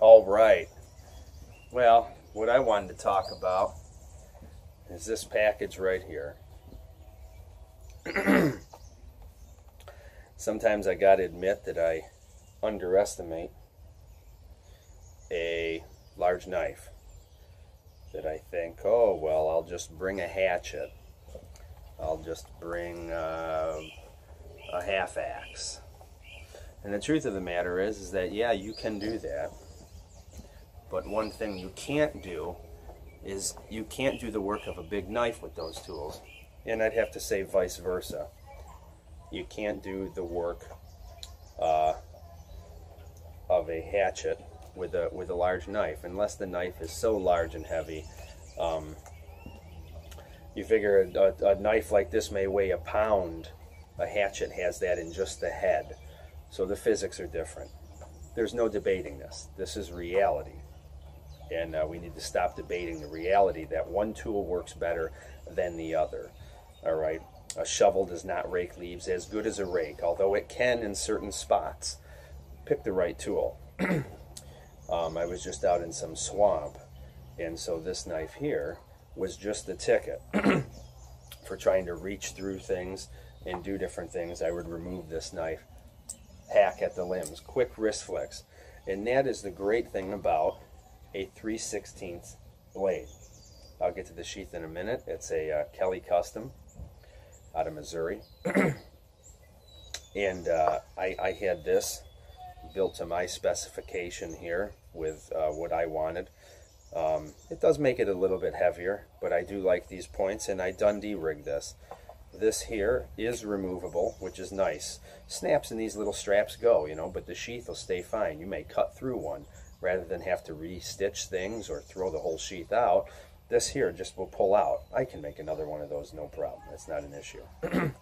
All right. Well, what I wanted to talk about is this package right here. Sometimes I gotta admit that I underestimate a large knife. That I think, oh, well, I'll just bring a hatchet. I'll just bring a half axe. And the truth of the matter is that, yeah, you can do that. But one thing you can't do is you can't do the work of a big knife with those tools. And I'd have to say vice versa. You can't do the work of a hatchet with a large knife, unless the knife is so large and heavy. You figure a knife like this may weigh a pound. A hatchet has that in just the head. So the physics are different. There's no debating this. This is reality. And we need to stop debating the reality that one tool works better than the other. All right? A shovel does not rake leaves as good as a rake, although it can in certain spots. Pick the right tool. I was just out in some swamp, and so this knife here was just the ticket for trying to reach through things and do different things. I would remove this knife, hack at the limbs, quick wrist flicks. And that is the great thing about a 3/16 blade. I'll get to the sheath in a minute. It's a Kelly Custom out of Missouri. And I had this built to my specification here with what I wanted. It does make it a little bit heavier, but I do like these points, and I Dundee rigged this. This here is removable, which is nice. Snaps and these little straps go, you know, but the sheath will stay fine. You may cut through one rather than have to re-stitch things or throw the whole sheath out. This here just will pull out. I can make another one of those, no problem. That's not an issue. Of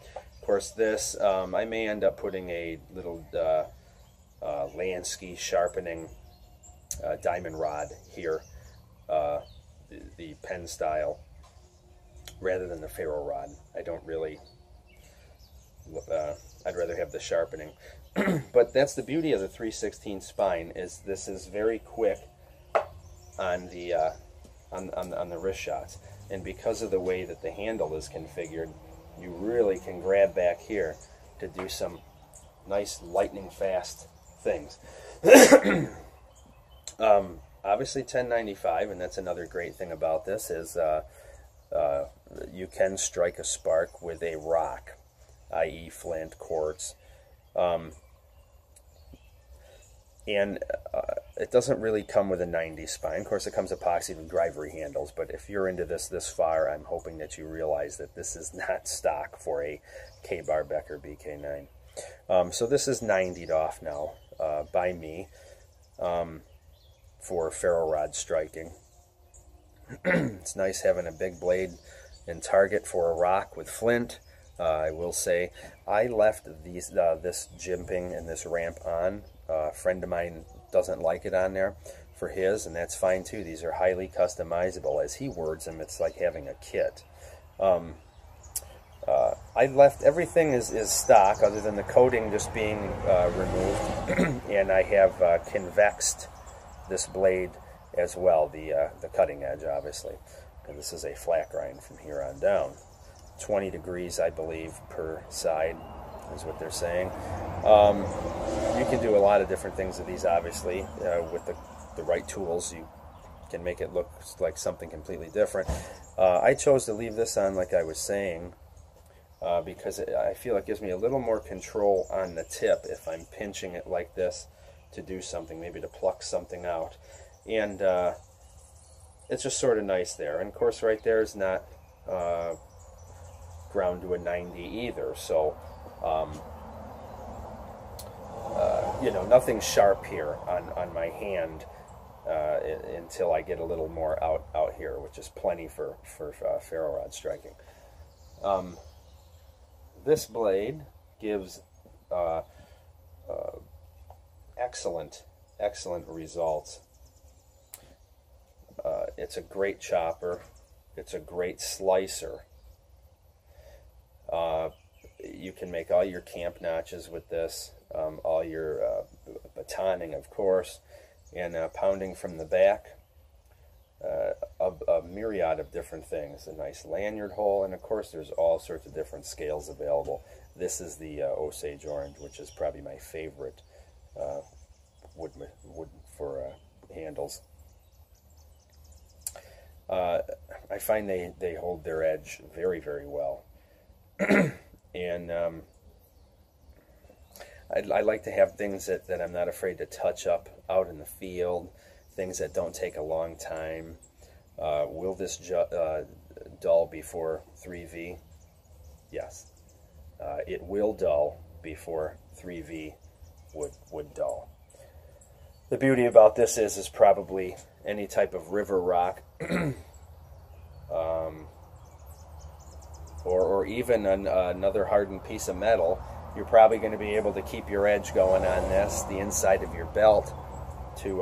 course, this, I may end up putting a little Lansky sharpening diamond rod here, the pen style, rather than the ferro rod. I don't really, I'd rather have the sharpening. But that's the beauty of the 3/16 spine, is this is very quick on the on the wrist shots, and because of the way that the handle is configured, you really can grab back here to do some nice lightning fast things. Obviously 1095, and that's another great thing about this, is you can strike a spark with a rock, i.e. flint, quartz, and it doesn't really come with a 90 spine. Of course, it comes epoxied with drivery handles, but if you're into this far, I'm hoping that you realize that this is not stock for a Ka-Bar Becker BK9. So this is 90'd off now by me for ferro rod striking. It's nice having a big blade and target for a rock with flint. I will say I left these this jimping and this ramp on. A friend of mine doesn't like it on there for his, and that's fine too. These are highly customizable. As he words them, it's like having a kit. I left everything is stock other than the coating just being removed, and I have convexed this blade as well, the cutting edge, obviously. And this is a flat grind from here on down. 20 degrees, I believe, per side is what they're saying. You can do a lot of different things with these, obviously. With the right tools, you can make it look like something completely different. I chose to leave this on, like I was saying, because I feel it gives me a little more control on the tip if I'm pinching it like this to do something, maybe to pluck something out. And it's just sort of nice there. And of course right there is not ground to a 90 either, so you know, nothing sharp here on my hand until I get a little more out here, which is plenty for ferro rod striking. This blade gives excellent results. It's a great chopper. It's a great slicer. You can make all your camp notches with this, all your batoning, of course. and pounding from the back. A myriad of different things. A nice lanyard hole, and of course there's all sorts of different scales available. This is the Osage Orange, which is probably my favorite wood for handles. I find they hold their edge very, very well. And I like to have things that I'm not afraid to touch up out in the field, things that don't take a long time. Will this dull before 3V? Yes. It will dull before 3V would dull. The beauty about this is probably any type of river rock, or even another hardened piece of metal. You're probably going to be able to keep your edge going on this, the inside of your belt, to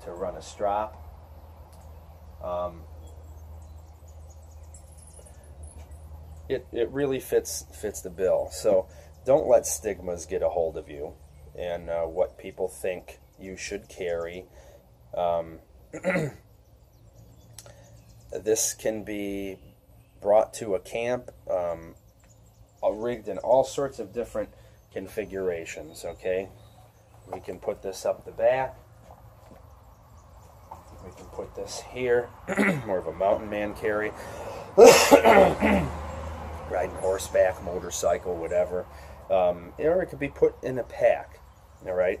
run a strop. It really fits the bill. So don't let stigmas get a hold of you and what people think you should carry. This can be brought to a camp, rigged in all sorts of different configurations. Okay, we can put this up the back. We can put this here, more of a mountain man carry. Riding horseback, motorcycle, whatever. Or it could be put in a pack. All right,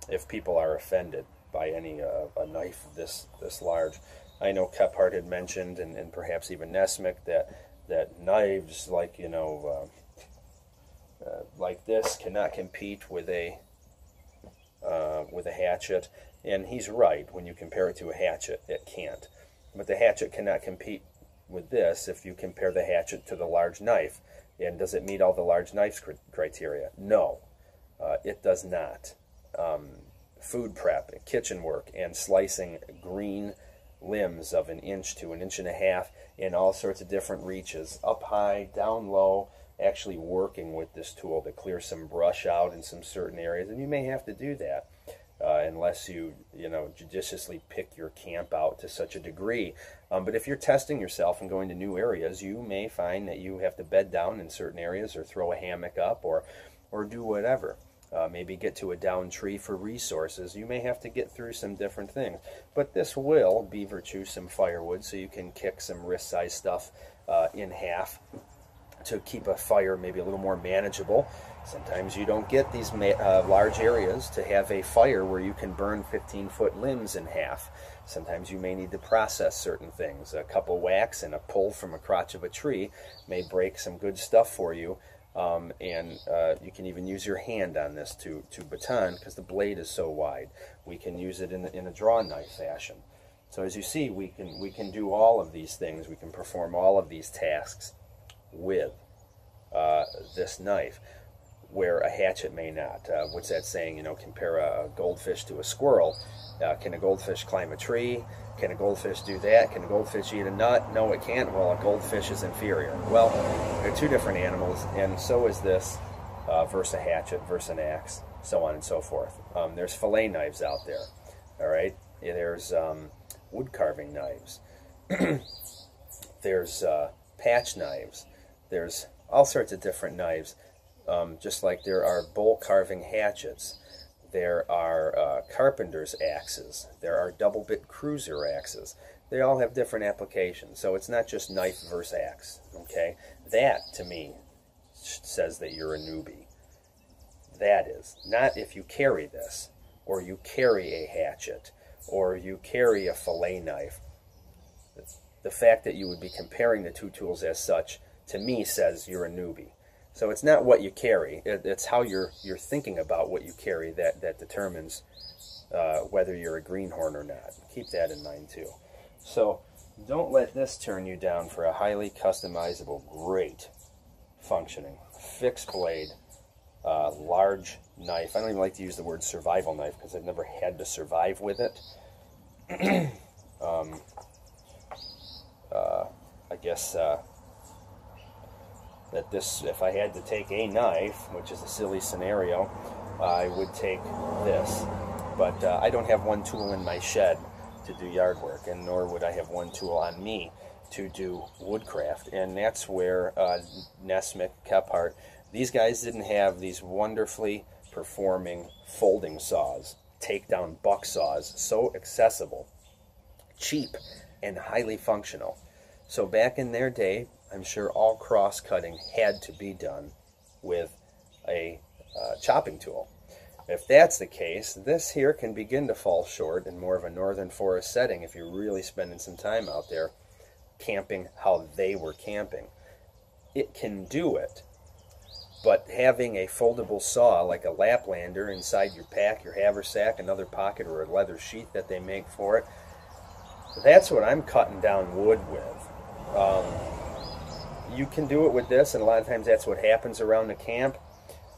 if people are offended by any a knife this large. I know Kephart had mentioned, and perhaps even Nesmic, that knives like like this cannot compete with a hatchet, and he's right. When you compare it to a hatchet, it can't. But the hatchet cannot compete with this if you compare the hatchet to the large knife. And does it meet all the large knife criteria? No, it does not. Food prep, kitchen work, and slicing green limbs of 1 inch to 1.5 inches in all sorts of different reaches, up high, down low, actually working with this tool to clear some brush out in some certain areas. And you may have to do that unless you judiciously pick your camp out to such a degree. But if you're testing yourself and going to new areas, you may find that you have to bed down in certain areas, or throw a hammock up, or do whatever. Maybe get to a down tree for resources. You may have to get through some different things. But this will beaver chew some firewood, so you can kick some wrist-sized stuff in half to keep a fire maybe a little more manageable. Sometimes you don't get these large areas to have a fire where you can burn 15-foot limbs in half. Sometimes you may need to process certain things. A couple whacks and a pull from a crotch of a tree may break some good stuff for you. And you can even use your hand on this to baton, because the blade is so wide. We can use it in a draw knife fashion. So as you see, we can do all of these things. We can perform all of these tasks with this knife, where a hatchet may not. What's that saying? Compare a goldfish to a squirrel. Can a goldfish climb a tree? Can a goldfish do that? Can a goldfish eat a nut? No, it can't. Well, a goldfish is inferior. Well, they're two different animals, and so is this versus a hatchet, versus an axe, so on and so forth. There's fillet knives out there. All right? There's wood carving knives. There's patch knives. There's all sorts of different knives, just like there are bowl carving hatchets. There are carpenter's axes. There are double bit cruiser axes. They all have different applications. So it's not just knife versus axe. Okay, that to me says that you're a newbie. That is not if you carry this, or you carry a hatchet, or you carry a fillet knife. The fact that you would be comparing the two tools as such, to me, says you're a newbie. So it's not what you carry, it's how you're thinking about what you carry that determines whether you're a greenhorn or not. Keep that in mind too. So don't let this turn you down for a highly customizable, great functioning, fixed blade, large knife. I don't even like to use the word survival knife because I've never had to survive with it. I guess that this, if I had to take a knife, which is a silly scenario, I would take this. But I don't have one tool in my shed to do yard work, and nor would I have one tool on me to do woodcraft. And that's where Nesmith, Kephart, these guys didn't have these wonderfully performing folding saws, takedown buck saws, so accessible, cheap, and highly functional. So back in their day, I'm sure all cross-cutting had to be done with a chopping tool. If that's the case, this here can begin to fall short in more of a northern forest setting if you're really spending some time out there camping how they were camping. It can do it, but having a foldable saw like a Laplander inside your pack, your haversack, another pocket, or a leather sheath that they make for it, that's what I'm cutting down wood with. You can do it with this, and a lot of times that's what happens around the camp.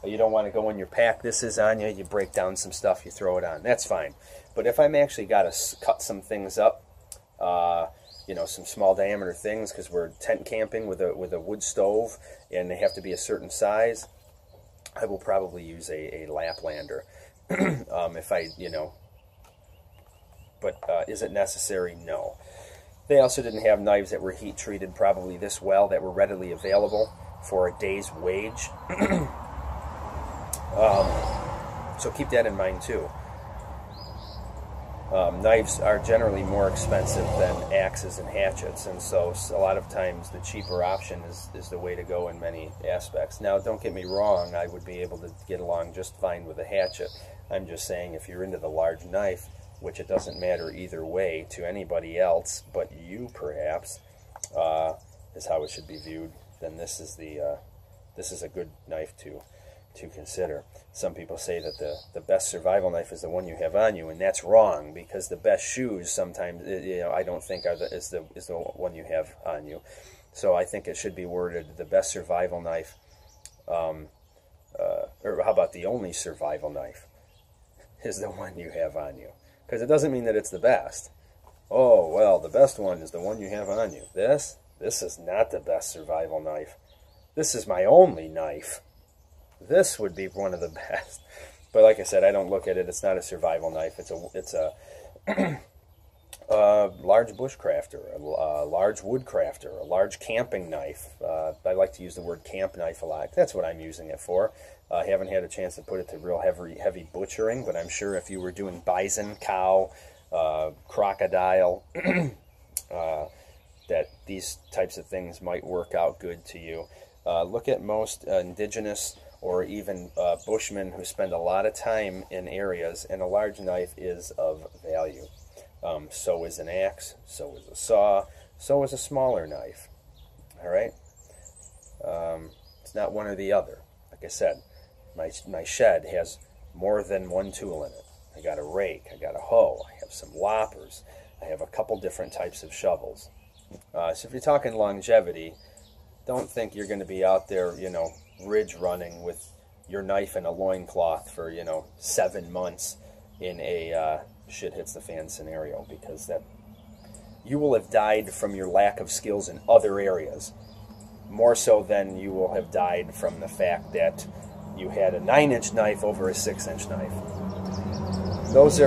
You don't want to go in your pack, this is on you, you break down some stuff, you throw it on. That's fine. But if I'm actually got to cut some things up, you know, some small diameter things, because we're tent camping with a wood stove, and they have to be a certain size, I will probably use a Laplander. If I, you know, but is it necessary? No. They also didn't have knives that were heat treated probably this well, that were readily available for a day's wage. So keep that in mind too. Knives are generally more expensive than axes and hatchets, and so a lot of times the cheaper option is the way to go in many aspects. Now, don't get me wrong, I would be able to get along just fine with a hatchet. I'm just saying, if you're into the large knife, which it doesn't matter either way to anybody else but you perhaps, is how it should be viewed, then this is a good knife to consider. Some people say that the best survival knife is the one you have on you, and that's wrong, because the best shoes sometimes, you know, I don't think is the one you have on you. So I think it should be worded, the best survival knife, or how about the only survival knife is the one you have on you, because it doesn't mean that it's the best. Oh, well, the best one is the one you have on you. This is not the best survival knife. This is my only knife. This would be one of the best. But like I said, I don't look at it. It's not a survival knife. It's a large bushcrafter, a large woodcrafter, a large camping knife. I like to use the word camp knife a lot. That's what I'm using it for. I haven't had a chance to put it to real heavy butchering, but I'm sure if you were doing bison, cow, crocodile, that these types of things might work out good to you. Look at most indigenous or even bushmen who spend a lot of time in areas, and a large knife is of value. So is an axe, so is a saw, so is a smaller knife. All right? It's not one or the other. Like I said, my shed has more than one tool in it. I got a rake, I got a hoe, I have some loppers, I have a couple different types of shovels. So if you're talking longevity, don't think you're going to be out there, you know, ridge running with your knife in a loincloth for, you know, 7 months in a shit hits the fan scenario, because that you will have died from your lack of skills in other areas, more so than you will have died from the fact that you had a 9-inch knife over a 6-inch knife. Those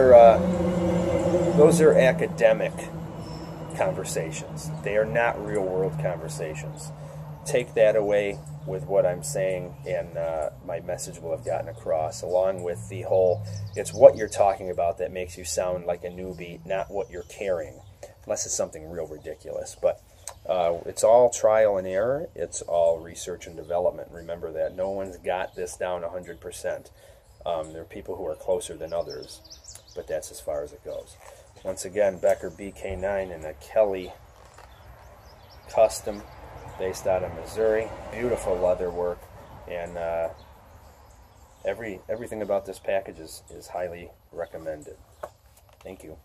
are academic conversations. They are not real world conversations. Take that away with what I'm saying, and my message will have gotten across, along with the whole, it's what you're talking about that makes you sound like a newbie, not what you're carrying, unless it's something real ridiculous. But it's all trial and error. It's all research and development. Remember that. No one's got this down 100%. There are people who are closer than others, but that's as far as it goes. Once again, Becker BK9 and a Kelly custom, based out of Missouri. Beautiful leather work, and everything about this package is highly recommended. Thank you.